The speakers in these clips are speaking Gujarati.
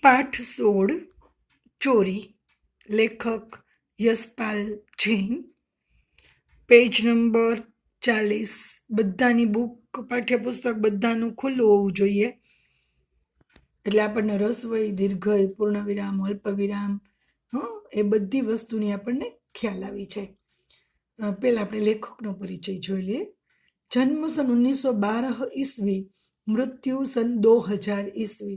પાઠ 16 ચોરી, લેખક યશપાલ જૈન, પેજ નંબર 40। બધાની બુક, પાઠ્યપુસ્તક બધાનું ખુલ્લું હોવું જોઈએ, એટલે આપણને રસવઈ, દીર્ઘય, પૂર્ણવિરામ, અલ્પવિરામ, એ બધી વસ્તુની આપણને ખ્યાલ આવી છે। પહેલા આપણે લેખકનો પરિચય જોઈ લઈએ। जन्म सन 1912 ईस्वी, मृत्यु सन 2000 ईस्वी।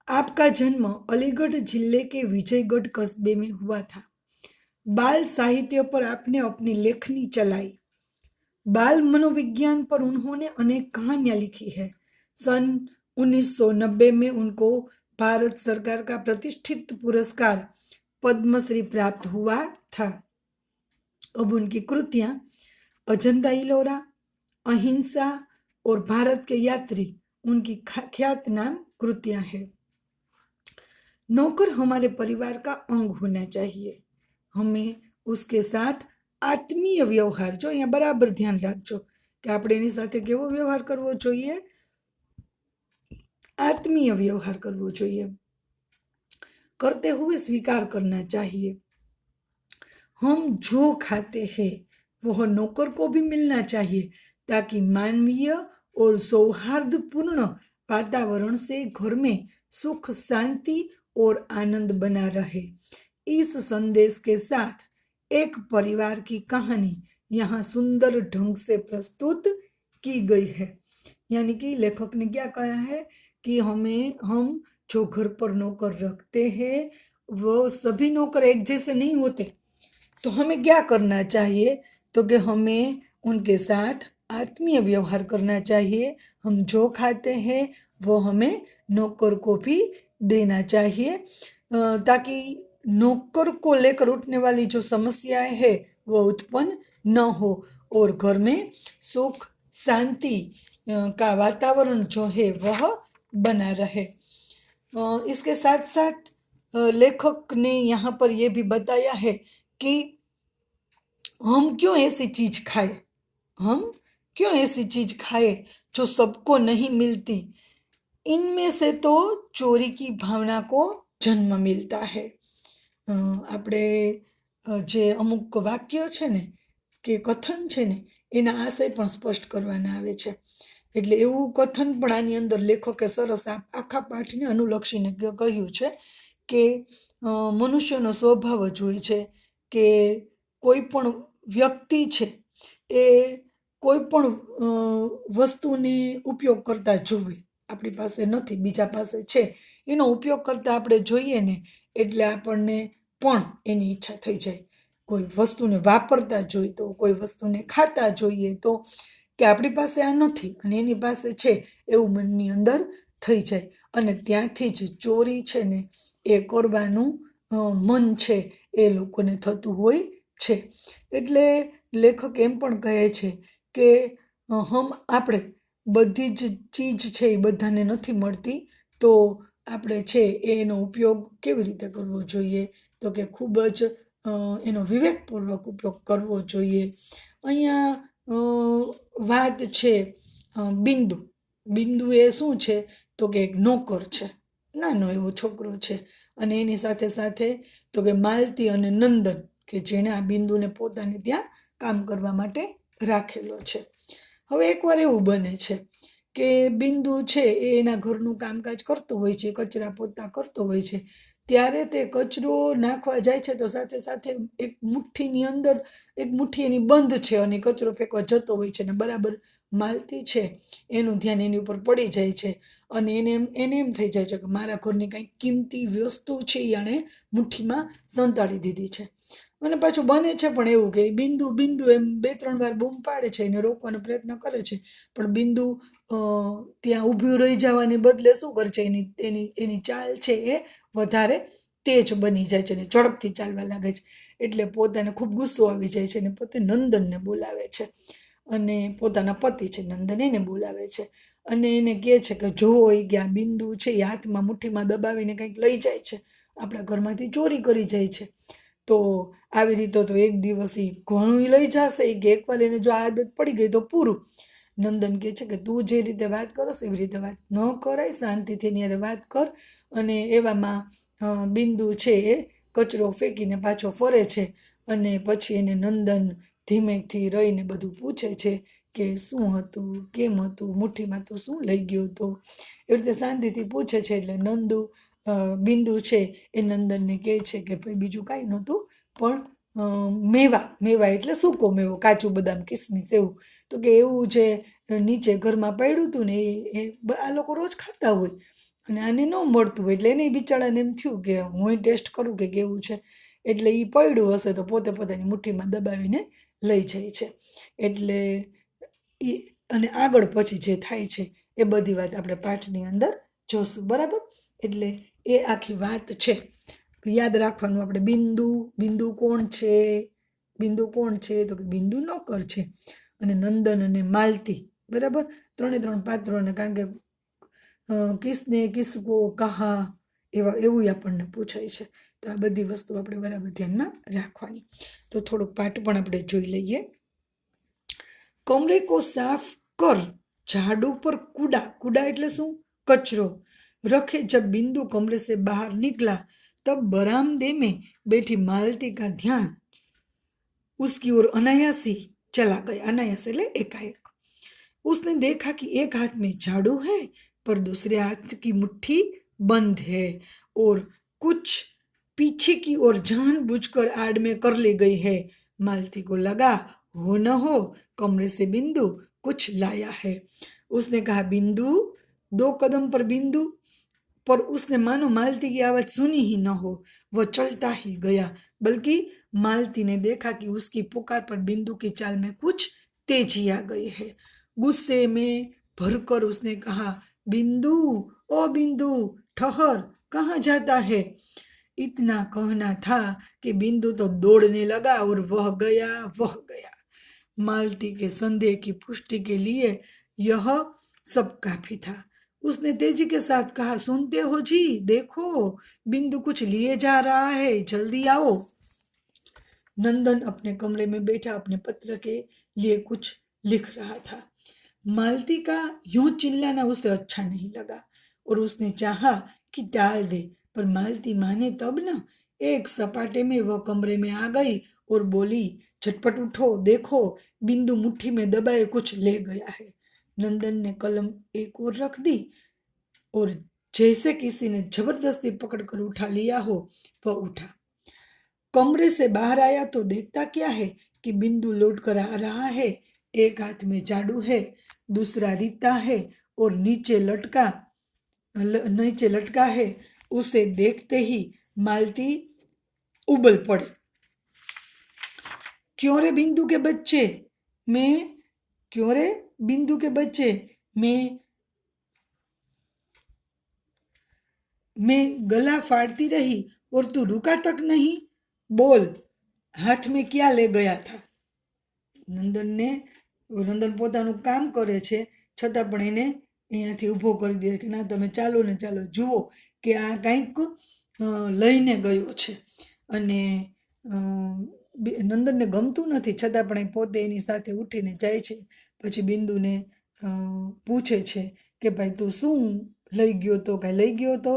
आपका जन्म अलीगढ़ जिले के विजयगढ़ कस्बे में हुआ था। बाल साहित्य पर आपने अपनी लेखनी चलाई। बाल मनोविज्ञान पर उन्होंने अनेक कहानियां लिखी है। सन 1990 में उनको भारत सरकार का प्रतिष्ठित पुरस्कार पद्मश्री प्राप्त हुआ था। अब उनकी कृतियां अजंता इलोरा, अहिंसा और भारत के यात्री उनकी ख्यात नाम कृतियां हैं। नौकर हमारे परिवार का अंग होना चाहिए। हमें उसके साथ आत्मीय व्यवहार, जो यहाँ बराबर ध्यान रखो कि આપણે એની સાથે કેવો વ્યવહાર કરવો જોઈએ, आत्मीय व्यवहार करवो જોઈએ, करते हुए स्वीकार करना चाहिए। हम जो खाते हैं वह नौकर को भी मिलना चाहिए, ताकि मानवीय और सौहार्दपूर्ण वातावरण से घर में सुख, शांति और आनंद बना रहे। इस संदेश के साथ एक परिवार की कहानी यहाँ सुंदर ढंग से प्रस्तुत की गई है। यानी कि लेखक ने क्या कहा है कि हम जो घर पर नौकर रखते हैं वो सभी नौकर एक जैसे नहीं होते, तो हमें क्या करना चाहिए, तो कि हमें उनके साथ आत्मीय व्यवहार करना चाहिए। हम जो खाते हैं वो हमें नौकर को भी देना चाहिए, ताकि नौकर को लेकर उठने वाली जो समस्याएं है वो उत्पन्न न हो और घर में सुख, शांति का वातावरण जो है वह बना रहे। इसके साथ साथ लेखक ने यहाँ पर यह भी बताया है कि हम क्यों ऐसी चीज खाए, हम क्यों ऐसी चीज खाए जो सबको नहीं मिलती। इनमें से तो चोरी की भावना को जन्म मिलता है। આપણે જે અમુક વાક્ય છે ને કે કથન છે ને એના આશય પણ સ્પષ્ટ કરવાના આવે છે, એટલે એવું કથન પણ આની અંદર લેખકે સરસ આખા પાઠને અનુલક્ષીને કહ્યું છે કે મનુષ્યનો સ્વભાવ જ હોય છે કે કોઈ પણ વ્યક્તિ છે એ કોઈ પણ વસ્તુને ઉપયોગ કરતા જોવે, આપણી પાસે નથી, બીજા પાસે છે, એનો ઉપયોગ કરતા આપણે જોઈએ ને એટલે આપણને પણ એની ઈચ્છા થઈ જાય। કોઈ વસ્તુને વાપરતા જોઈએ તો, કોઈ વસ્તુને ખાતા જોઈએ તો, કે આપણી પાસે આ નથી અને એની પાસે છે એવું મનની અંદર થઈ જાય, અને ત્યાંથી જ ચોરી છે ને એ કરવાનું મન છે એ લોકોને થતું હોય છે। એટલે લેખક એમ પણ કહે છે કે આપણે બધી જ ચીજ છે એ બધાને નથી મળતી, તો આપણે છે એનો ઉપયોગ કેવી રીતે કરવો જોઈએ, તો કે ખૂબ જ એનો વિવેકપૂર્વક ઉપયોગ કરવો જોઈએ। અહીંયા વાત છે બિંદુ, બિંદુ એ શું છે, તો કે એક નોકર છે, નાનો એવો છોકરો છે, અને એની સાથે સાથે તો કે માલતી અને નંદન કે જેણે આ બિંદુને પોતાને ત્યાં કામ કરવા માટે રાખેલો છે। હવે એકવાર એવું બને છે કે બિંદુ છે એ એના ઘરનું કામકાજ કરતો હોય છે, કચરા પોતા કરતો હોય છે, ત્યારે તે કચરો નાખવા જાય છે તો સાથે સાથે એક મુઠ્ઠીની અંદર એક મુઠ્ઠી એની બંધ છે અને કચરો ફેંકવા જતો હોય છે, ને બરાબર માલતી છે એનું ધ્યાન એની ઉપર પડી જાય છે, અને એને એમ થઈ જાય છે કે મારા ઘરની કંઈક કિંમતી વસ્તુ છે એ આણે મુઠ્ઠીમાં સંતાડી દીધી છે। અને પાછું બને છે પણ એવું કે બિંદુ બિંદુ એમ 2-3 વાર બૂમ પાડે છે, એને રોકવાનો પ્રયત્ન કરે છે, પણ બિંદુ ત્યાં ઊભું રહી જવાને બદલે શું કરે છે, એની ચાલ છે એ વધારે તેજ બની જાય છે અને ઝડપથી ચાલવા લાગે છે, એટલે પોતાને ખૂબ ગુસ્સો આવી જાય છે અને પોતે નંદનને બોલાવે છે, અને પોતાના પતિ છે નંદન એને બોલાવે છે, અને એને કહે છે કે જો એ કે આ બિંદુ છે એ હાથમાં મુઠ્ઠીમાં દબાવીને કંઈક લઈ જાય છે, આપણા ઘરમાંથી ચોરી કરી જાય છે, તો આવી રીતે તો એક દિવસ એ ઘણું લઈ જશે કે એકવાર એને જો આદત પડી ગઈ તો પૂરું, નંદન કહે છે કે તું જે રીતે વાત કરસ એવી રીતે વાત ન કરાય, શાંતિથી એની હારે વાત કર. અને એવામાં બિંદુ છે એ કચરો ફેંકીને પાછો ફરે છે અને પછી એને નંદન ધીમેથી રહીને બધું પૂછે છે કે શું હતું, કેમ હતું, મુઠ્ઠીમાં તો શું લઈ ગયો હતો, એવી રીતે શાંતિથી પૂછે છે. એટલે બિંદુ છે એ નંદનને કહે છે કે ભાઈ બીજું કાંઈ નહોતું, પણ મેવા એટલે સૂકો મેવો, કાચું બદામ, કિસમિસ એવું. તો કે એવું જે નીચે ઘરમાં પડ્યું હતું ને એ આ લોકો રોજ ખાતા હોય અને આને ન મળતું હોય, એટલે એને બિચારાને એમ થયું કે હું ટેસ્ટ કરું કે કેવું છે. એટલે એ પડ્યું હશે તો પોતે પોતાની મુઠ્ઠીમાં દબાવીને લઈ જાય છે. એટલે એ અને આગળ પછી જે થાય છે એ બધી વાત આપણે પાઠની અંદર જોશું, બરાબર. એટલે એ આખી વાત છે. યાદ રાખવાનું આપણે બિંદુ કોણ છે? બિંદુ કોણ છે? તો કે બિંદુ નોકર છે. અને નંદન અને માલતી, બરાબર, 3 પાત્રોને, કારણ કે કિસને, કિસકો, કહા, એવું આપણને પૂછાય છે. તો આ બધી વસ્તુ આપણે બરાબર ધ્યાનમાં રાખવાની. તો થોડુંક પાઠ પણ આપણે જોઈ લઈએ. कमरे को साफ कर, झाड़ू पर कूड़ा એટલે શું? कचरो रखे। जब बिंदु कमरे से बाहर निकला तब बरामदे में बैठी मालती का ध्यान उसकी ओर अनायासी चला गया। अनायास એટલે एकाएक। उसने देखा कि एक हाथ में झाड़ू है पर दूसरे हाथ की मुट्ठी बंद है और कुछ पीछे की ओर जानबूझकर आड़ में कर ली गई है। मालती को लगा हो न हो कमरे से बिंदु कुछ लाया है। उसने कहा बिंदु। 2 कदम पर बिंदु, पर उसने मानो मालती की आवाज सुनी ही न हो। वह चलता ही गया, बल्कि मालती ने देखा कि उसकी पुकार पर बिंदु की चाल में कुछ तेजी आ गई है। गुस्से में भरकर उसने कहा बिंदु, ओ बिंदु, ठहर, कहाँ जाता है? इतना कहना था कि बिंदु तो दौड़ने लगा और वह गया। मालती के संदेह की पुष्टि के लिए यह सब काफी था। उसने तेजी के साथ कहा सुनते हो जी, देखो बिंदु कुछ लिए जा रहा है, जल्दी आओ। नंदन अपने कमरे में बैठा अपने पत्र के लिए कुछ लिख रहा था। मालती का यूं चिल्लाना उसे अच्छा नहीं लगा और उसने चाहा कि टाल दे, पर मालती माने तब न। एक सपाटे में वह कमरे में आ गई और बोली झटपट उठो, देखो बिंदु मुट्ठी में दबाए कुछ ले गया है। नंदन ने कलम एक ओर रख दी और जैसे किसी ने जबरदस्ती पकड़कर उठा लिया हो वह उठा। कमरे से बाहर आया तो देखता क्या है कि बिंदु लौट कर आ रहा है। एक हाथ में झाड़ू है, दूसरा रीता है और नीचे लटका है। उसे देखते ही मालती उबल पड़ी। क्यों रे बिंदु के बच्चे, मैं गला फाड़ती रही और तू रुका तक नहीं। बोल, हाथ में क्या ले गया था? નંદન પોતાનું કામ કરે છે છતાં પણ એને અહીંયાથી ઊભો કરી દે કે ના તમે ચાલો ને ચાલો, જુઓ કે આ કંઈક લઈને ગયો છે. અને નંદનને ગમતું નથી છતાં પણ એ પોતે એની સાથે ઉઠીને જાય છે. પછી બિંદુને પૂછે છે કે ભાઈ તું શું લઈ ગયો તો? કાંઈ લઈ ગયો તો?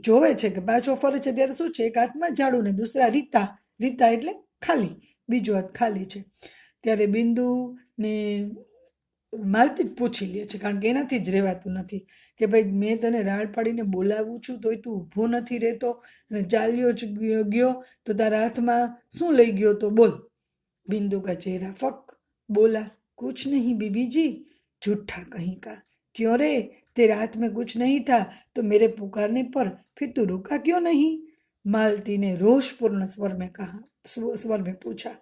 જોવે છે કે પાછો ફરે છે ત્યારે શું છે, એક હાથમાં ઝાડુ ને દૂસરા રીતા એટલે ખાલી, બીજો હાથ ખાલી છે. ત્યારે બિંદુને માલતી જ પૂછી લે છે, કારણ કે એનાથી જ રહેવાતું નથી કે ભાઈ મેં તને રાડ પાડીને બોલાવું છું તોય તું ઊભો નથી રહેતો અને ચાલ્યો જ ગયો, તો તારા હાથમાં શું લઈ ગયો તો? બોલ। बिंदु का चेहरा फक, बोला कुछ नहीं बीबी जी, झूठा कहीं का। क्यों रे, तेरे हाथ में कुछ नहीं था तो मेरे पुकारने पर फिर तू रुका क्यों नहीं? मालती ने रोषपूर्ण स्वर में पूछा।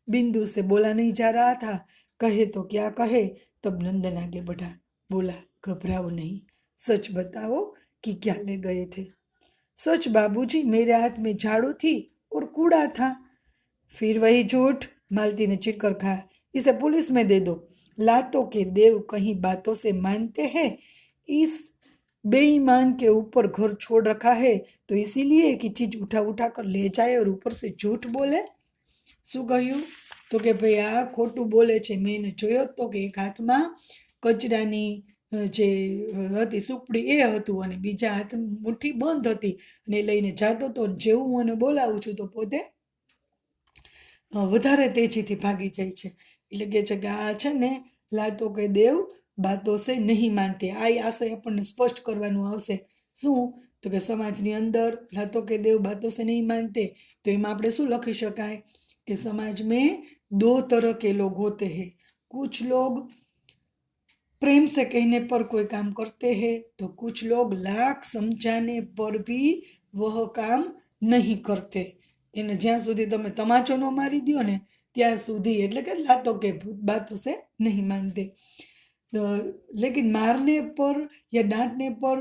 बिंदु से बोला नहीं जा रहा था, कहे तो क्या कहे। तब नंदन आगे बढ़ा, बोला घबराओ नहीं, सच बताओ कि क्या ले गए थे? सच बाबूजी, मेरे हाथ में झाड़ू थी और कूड़ा था। फिर वही झूठ, मालती ने चिढ़कर कहा, इसे पुलिस में दे दो। लातों के देव कहीं बातों से मानते हैं। इस बेईमान के ऊपर घर छोड़ रखा है तो इसीलिए कि चीज उठा कर ले जाए और ऊपर से झूठ बोले। શું કહ્યું? તો કે ભાઈ આ ખોટું બોલે છે. મેં એને જોયો તો કે એક હાથમાં કચરાની જે હતી સુપડી એ હતું અને બીજા હાથ મુઠ્ઠી બંધ હતી અને એ લઈને જતો હતો. જેવું હું એને બોલાવું છું તો પોતે વધારે તેજીથી ભાગી જાય છે. એટલે કે છે કે આ છે ને લાતો કે દેવ બાતો સે નહીં માનતે. આ આશય આપણને સ્પષ્ટ કરવાનું આવશે. શું? તો કે સમાજની અંદર લાતો કે દેવ બાતો સે નહીં માનતે, તો એમાં આપણે શું લખી શકાય कि समाज में 2 तरह के लोग होते हैं. कुछ लोग प्रेम से कहने पर कोई काम करते हैं तो कुछ लोग लाख समझाने पर भी वह काम नहीं करते. એને જ્યાં સુધી તમે તમાચો ન મારી દો ને ત્યાં સુધી એટલે કે લાતો કે બાતો से नहीं मानते. लेकिन मारने पर या डांटने पर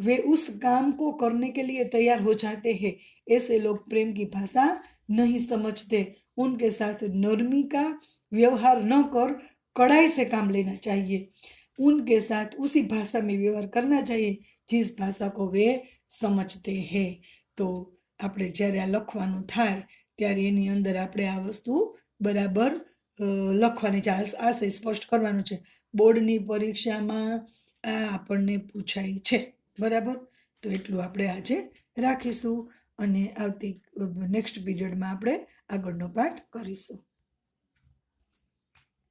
वे उस काम को करने के लिए तैयार हो जाते हैं. ऐसे लोग प्रेम की भाषा नहीं समझते. उनके साथ नरमी का व्यवहार न कर कड़ाई से काम लेना चाहिए. उनके साथ उसी भाषा में व्यवहार करना चाहिए जिस भाषा को वे समझते हैं. तो આપણે જ્યારે આ લખવાનું થાય ત્યારે એની અંદર આપણે આ વસ્તુ બરાબર લખવાની છે. આશય સ્પષ્ટ કરવાનું છે. બોર્ડની પરીક્ષામાં આ આપણને પૂછાય છે. બરાબર? તો એટલું આપણે આજે રાખીશું અને આવતી નેક્સ્ટ પીરિયડમાં આપણે આગળનો પાઠ કરીશું.